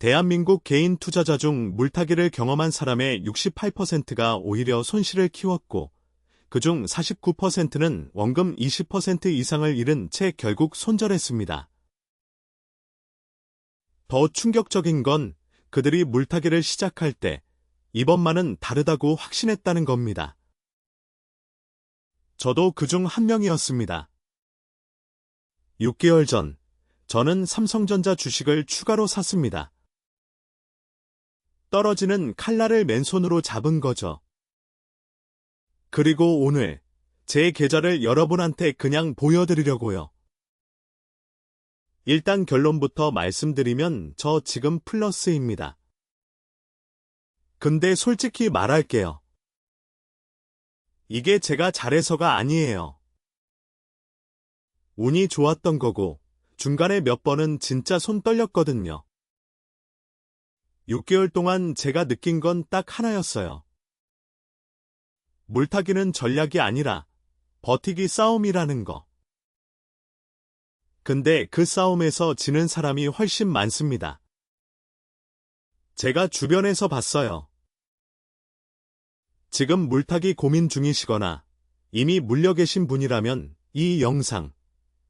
대한민국 개인 투자자 중 물타기를 경험한 사람의 68%가 오히려 손실을 키웠고, 그중 49%는 원금 20% 이상을 잃은 채 결국 손절했습니다. 더 충격적인 건 그들이 물타기를 시작할 때 이번만은 다르다고 확신했다는 겁니다. 저도 그중 한 명이었습니다. 6개월 전, 저는 삼성전자 주식을 추가로 샀습니다. 떨어지는 칼날을 맨손으로 잡은 거죠. 그리고 오늘 제 계좌를 여러분한테 그냥 보여드리려고요. 일단 결론부터 말씀드리면 저 지금 플러스입니다. 근데 솔직히 말할게요. 이게 제가 잘해서가 아니에요. 운이 좋았던 거고 중간에 몇 번은 진짜 손 떨렸거든요. 6개월 동안 제가 느낀 건 딱 하나였어요. 물타기는 전략이 아니라 버티기 싸움이라는 거. 근데 그 싸움에서 지는 사람이 훨씬 많습니다. 제가 주변에서 봤어요. 지금 물타기 고민 중이시거나 이미 물려 계신 분이라면 이 영상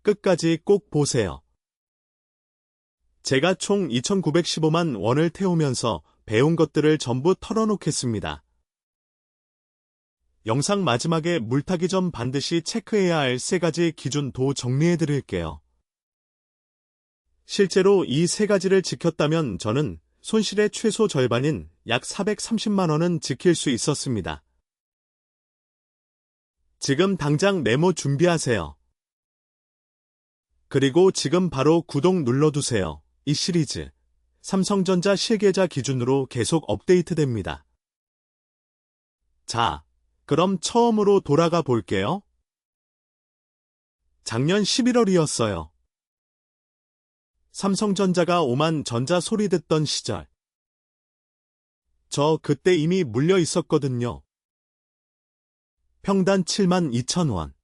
끝까지 꼭 보세요. 제가 총 2,915만 원을 태우면서 배운 것들을 전부 털어놓겠습니다. 영상 마지막에 물타기 전 반드시 체크해야 할 3가지 기준도 정리해드릴게요. 실제로 이 3가지를 지켰다면 저는 손실의 최소 절반인 약 430만 원은 지킬 수 있었습니다. 지금 당장 메모 준비하세요. 그리고 지금 바로 구독 눌러두세요. 이 시리즈 삼성전자 실계좌 기준으로 계속 업데이트됩니다. 자, 그럼 처음으로 돌아가 볼게요. 작년 11월이었어요. 삼성전자가 오만 전자 소리 듣던 시절. 저 그때 이미 물려 있었거든요. 평단 72,000원.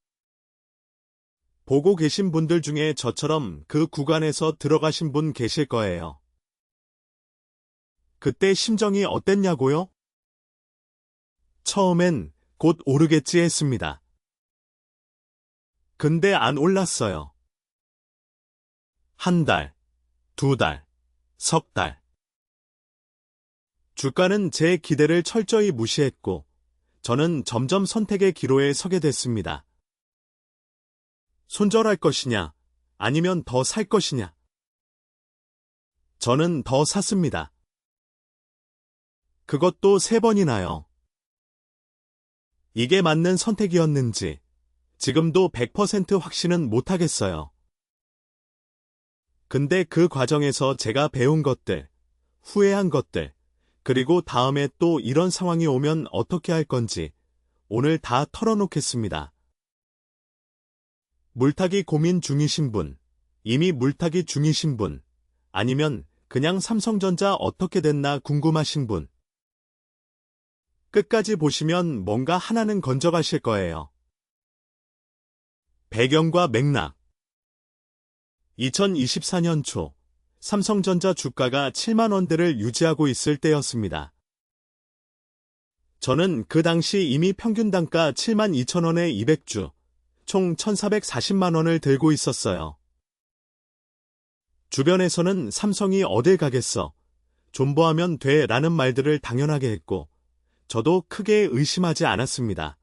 보고 계신 분들 중에 저처럼 그 구간에서 들어가신 분 계실 거예요. 그때 심정이 어땠냐고요? 처음엔 곧 오르겠지 했습니다. 근데 안 올랐어요. 한 달, 2달, 석 달. 주가는 제 기대를 철저히 무시했고, 저는 점점 선택의 기로에 서게 됐습니다. 손절할 것이냐, 아니면 더 살 것이냐. 저는 더 샀습니다. 그것도 3번이나요. 이게 맞는 선택이었는지 지금도 100% 확신은 못하겠어요. 근데 그 과정에서 제가 배운 것들, 후회한 것들, 그리고 다음에 또 이런 상황이 오면 어떻게 할 건지 오늘 다 털어놓겠습니다. 물타기 고민 중이신 분, 이미 물타기 중이신 분, 아니면 그냥 삼성전자 어떻게 됐나 궁금하신 분. 끝까지 보시면 뭔가 하나는 건져가실 거예요. 배경과 맥락. 2024년 초, 삼성전자 주가가 7만 원대를 유지하고 있을 때였습니다. 저는 그 당시 이미 평균 단가 72,000원에 200주, 총 1,440만 원을 들고 있었어요. 주변에서는 삼성이 어딜 가겠어, 존버하면 돼 라는 말들을 당연하게 했고, 저도 크게 의심하지 않았습니다.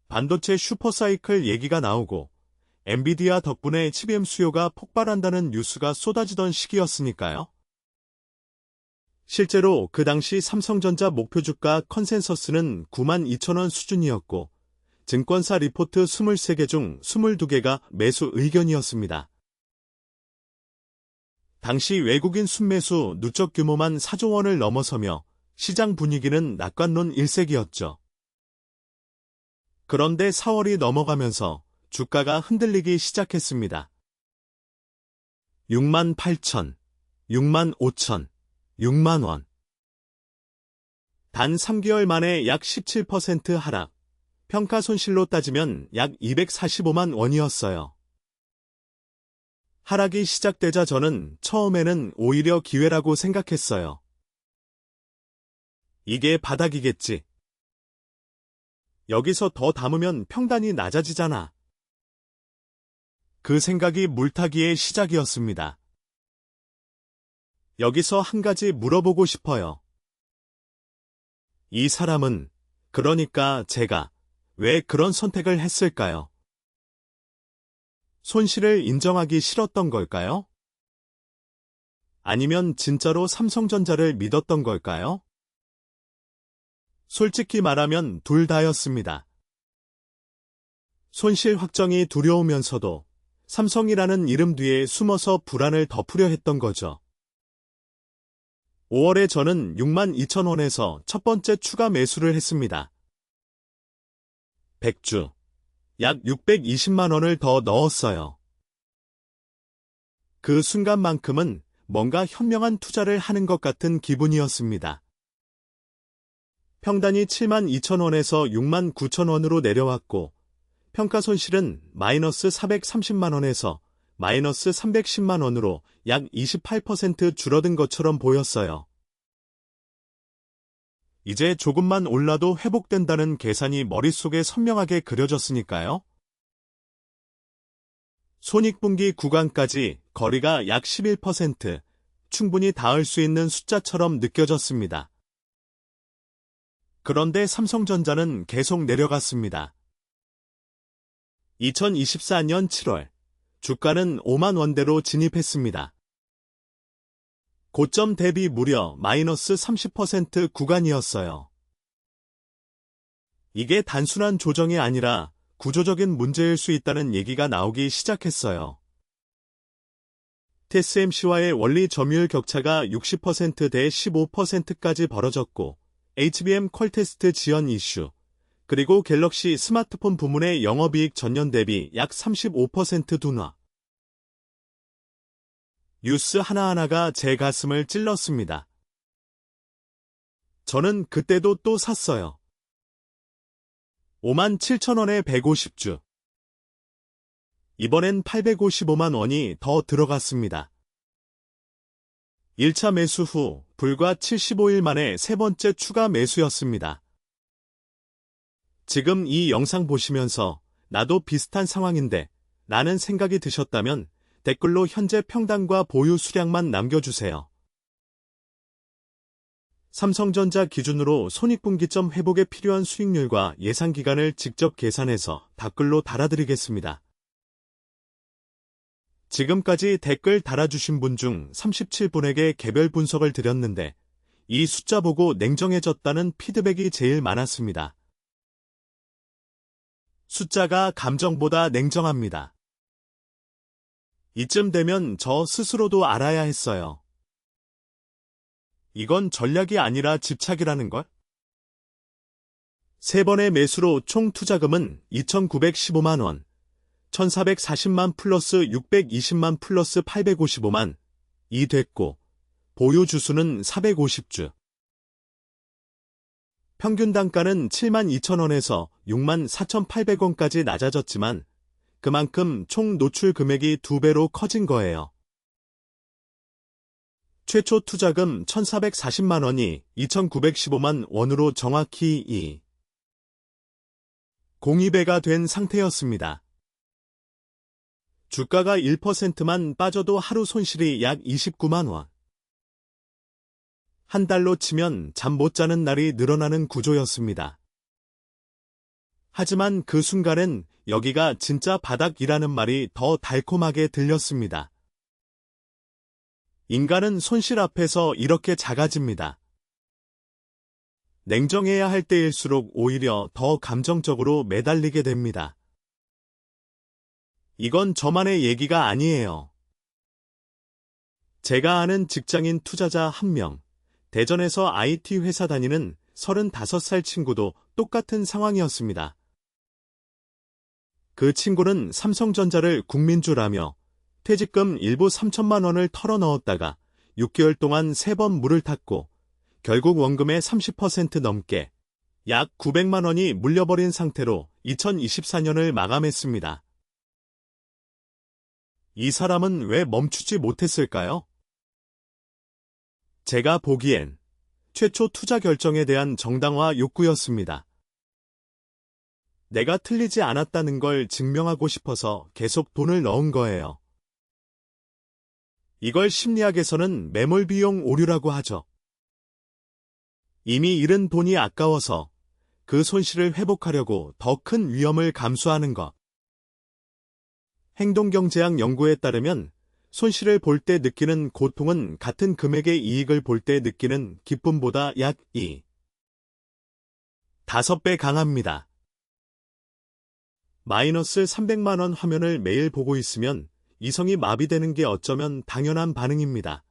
반도체 슈퍼사이클 얘기가 나오고 엔비디아 덕분에 HBM 수요가 폭발한다는 뉴스가 쏟아지던 시기였으니까요. 실제로 그 당시 삼성전자 목표 주가 컨센서스는 92,000원 수준이었고 증권사 리포트 23개 중 22개가 매수 의견이었습니다. 당시 외국인 순매수 누적 규모만 4조 원을 넘어서며 시장 분위기는 낙관론 일색이었죠. 그런데 4월이 넘어가면서 주가가 흔들리기 시작했습니다. 68,000, 65,000, 6만 원. 단 3개월 만에 약 17% 하락, 평가 손실로 따지면 약 245만 원이었어요. 하락이 시작되자 저는 처음에는 오히려 기회라고 생각했어요. 이게 바닥이겠지. 여기서 더 담으면 평단이 낮아지잖아. 그 생각이 물타기의 시작이었습니다. 여기서 한 가지 물어보고 싶어요. 이 사람은, 그러니까 제가, 왜 그런 선택을 했을까요? 손실을 인정하기 싫었던 걸까요? 아니면 진짜로 삼성전자를 믿었던 걸까요? 솔직히 말하면 둘 다였습니다. 손실 확정이 두려우면서도 삼성이라는 이름 뒤에 숨어서 불안을 덮으려 했던 거죠. 5월에 저는 62,000원에서 첫 번째 추가 매수를 했습니다. 100주, 약 620만 원을 더 넣었어요. 그 순간만큼은 뭔가 현명한 투자를 하는 것 같은 기분이었습니다. 평단이 72,000원에서 69,000원으로 내려왔고 평가 손실은 마이너스 430만 원에서 마이너스 310만 원으로 약 28% 줄어든 것처럼 보였어요. 이제 조금만 올라도 회복된다는 계산이 머릿속에 선명하게 그려졌으니까요. 손익분기 구간까지 거리가 약 11%, 충분히 닿을 수 있는 숫자처럼 느껴졌습니다. 그런데 삼성전자는 계속 내려갔습니다. 2024년 7월, 주가는 5만 원대로 진입했습니다. 고점 대비 무려 마이너스 30% 구간이었어요. 이게 단순한 조정이 아니라 구조적인 문제일 수 있다는 얘기가 나오기 시작했어요. TSMC와의 원리 점유율 격차가 60%대 15%까지 벌어졌고 HBM 퀄테스트 지연 이슈, 그리고 갤럭시 스마트폰 부문의 영업이익 전년 대비 약 35% 둔화. 뉴스 하나하나가 제 가슴을 찔렀습니다. 저는 그때도 또 샀어요. 57,000원에 150주. 이번엔 855만 원이 더 들어갔습니다. 1차 매수 후 불과 75일 만에 세 번째 추가 매수였습니다. 지금 이 영상 보시면서 나도 비슷한 상황인데 라는 생각이 드셨다면 댓글로 현재 평단과 보유 수량만 남겨주세요. 삼성전자 기준으로 손익분기점 회복에 필요한 수익률과 예상 기간을 직접 계산해서 댓글로 달아드리겠습니다. 지금까지 댓글 달아주신 분 중 37분에게 개별 분석을 드렸는데 이 숫자 보고 냉정해졌다는 피드백이 제일 많았습니다. 숫자가 감정보다 냉정합니다. 이쯤 되면 저 스스로도 알아야 했어요. 이건 전략이 아니라 집착이라는 걸? 세 번의 매수로 총 투자금은 2,915만 원, 1,440만 플러스 620만 플러스 855만 이 됐고 보유 주수는 450주. 평균 단가는 72,000원에서 64,800원까지 낮아졌지만 그만큼 총 노출 금액이 2배로 커진 거예요. 최초 투자금 1,440만 원이 2,915만 원으로 정확히 0.2배가 된 상태였습니다. 주가가 1%만 빠져도 하루 손실이 약 29만 원. 한 달로 치면 잠 못 자는 날이 늘어나는 구조였습니다. 하지만 그 순간엔 여기가 진짜 바닥이라는 말이 더 달콤하게 들렸습니다. 인간은 손실 앞에서 이렇게 작아집니다. 냉정해야 할 때일수록 오히려 더 감정적으로 매달리게 됩니다. 이건 저만의 얘기가 아니에요. 제가 아는 직장인 투자자 한 명, 대전에서 IT 회사 다니는 35살 친구도 똑같은 상황이었습니다. 그 친구는 삼성전자를 국민주라며 퇴직금 일부 3천만 원을 털어넣었다가 6개월 동안 3번 물을 탔고 결국 원금의 30% 넘게 약 900만 원이 물려버린 상태로 2024년을 마감했습니다. 이 사람은 왜 멈추지 못했을까요? 제가 보기엔 최초 투자 결정에 대한 정당화 욕구였습니다. 내가 틀리지 않았다는 걸 증명하고 싶어서 계속 돈을 넣은 거예요. 이걸 심리학에서는 매몰 비용 오류라고 하죠. 이미 잃은 돈이 아까워서 그 손실을 회복하려고 더 큰 위험을 감수하는 것. 행동경제학 연구에 따르면 손실을 볼 때 느끼는 고통은 같은 금액의 이익을 볼 때 느끼는 기쁨보다 약 5배 강합니다. 마이너스 300만 원 화면을 매일 보고 있으면 이성이 마비되는 게 어쩌면 당연한 반응입니다.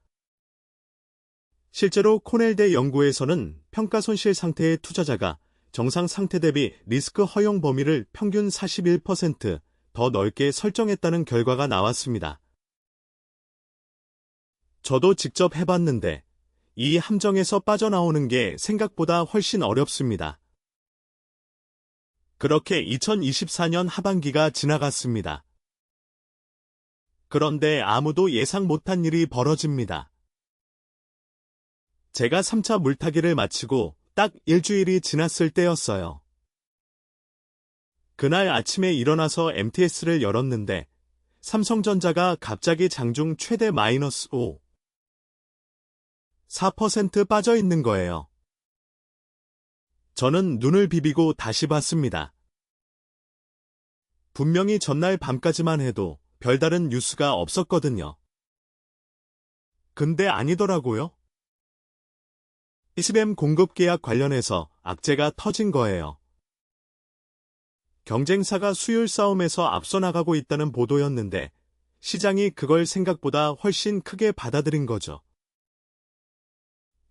실제로 코넬대 연구에서는 평가손실 상태의 투자자가 정상 상태 대비 리스크 허용 범위를 평균 41% 더 넓게 설정했다는 결과가 나왔습니다. 저도 직접 해봤는데 이 함정에서 빠져나오는 게 생각보다 훨씬 어렵습니다. 그렇게 2024년 하반기가 지나갔습니다. 그런데 아무도 예상 못한 일이 벌어집니다. 제가 3차 물타기를 마치고 딱 일주일이 지났을 때였어요. 그날 아침에 일어나서 MTS를 열었는데 삼성전자가 갑자기 장중 최대 마이너스 4% 빠져 있는 거예요. 저는 눈을 비비고 다시 봤습니다. 분명히 전날 밤까지만 해도 별다른 뉴스가 없었거든요. 근데 아니더라고요. SBM 공급 계약 관련해서 악재가 터진 거예요. 경쟁사가 수율 싸움에서 앞서 나가고 있다는 보도였는데 시장이 그걸 생각보다 훨씬 크게 받아들인 거죠.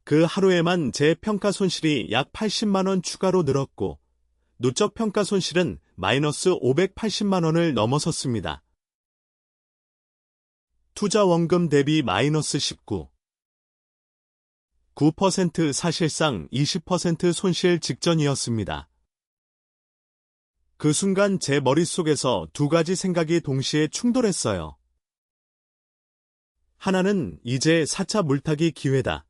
그 하루에만 제 평가 손실이 약 80만 원 추가로 늘었고 누적 평가 손실은 마이너스 580만 원을 넘어섰습니다. 투자 원금 대비 마이너스 9% 사실상 20% 손실 직전이었습니다. 그 순간 제 머릿속에서 두 가지 생각이 동시에 충돌했어요. 하나는 이제 4차 물타기 기회다.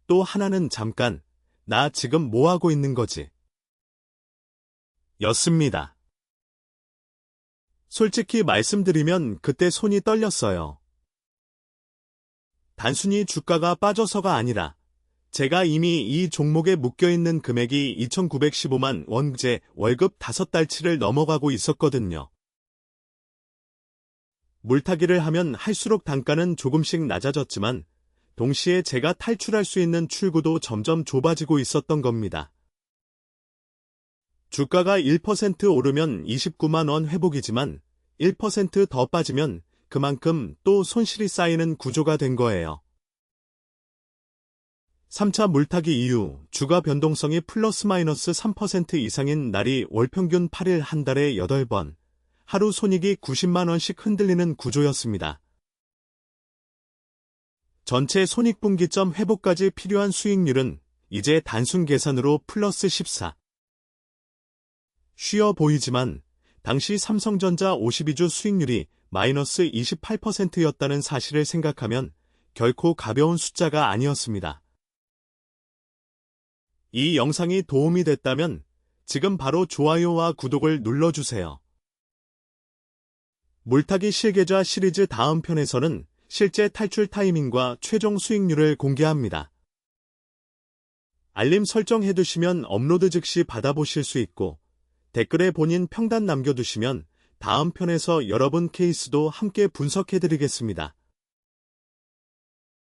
또 하나는 잠깐, 나 지금 뭐 하고 있는 거지? 였습니다. 솔직히 말씀드리면 그때 손이 떨렸어요. 단순히 주가가 빠져서가 아니라 제가 이미 이 종목에 묶여있는 금액이 2,915만 원제 월급 5달치를 넘어가고 있었거든요. 물타기를 하면 할수록 단가는 조금씩 낮아졌지만 동시에 제가 탈출할 수 있는 출구도 점점 좁아지고 있었던 겁니다. 주가가 1% 오르면 29만 원 회복이지만 1% 더 빠지면 그만큼 또 손실이 쌓이는 구조가 된 거예요. 3차 물타기 이후 주가 변동성이 플러스 마이너스 3% 이상인 날이 월평균 8일 한 달에 8번, 하루 손익이 90만 원씩 흔들리는 구조였습니다. 전체 손익분기점 회복까지 필요한 수익률은 이제 단순 계산으로 플러스 14. 쉬워 보이지만 당시 삼성전자 52주 수익률이 마이너스 28%였다는 사실을 생각하면 결코 가벼운 숫자가 아니었습니다. 이 영상이 도움이 됐다면 지금 바로 좋아요와 구독을 눌러주세요. 물타기 실계좌 시리즈 다음 편에서는 실제 탈출 타이밍과 최종 수익률을 공개합니다. 알림 설정해두시면 업로드 즉시 받아보실 수 있고 댓글에 본인 평단 남겨두시면 다음 편에서 여러분 케이스도 함께 분석해드리겠습니다.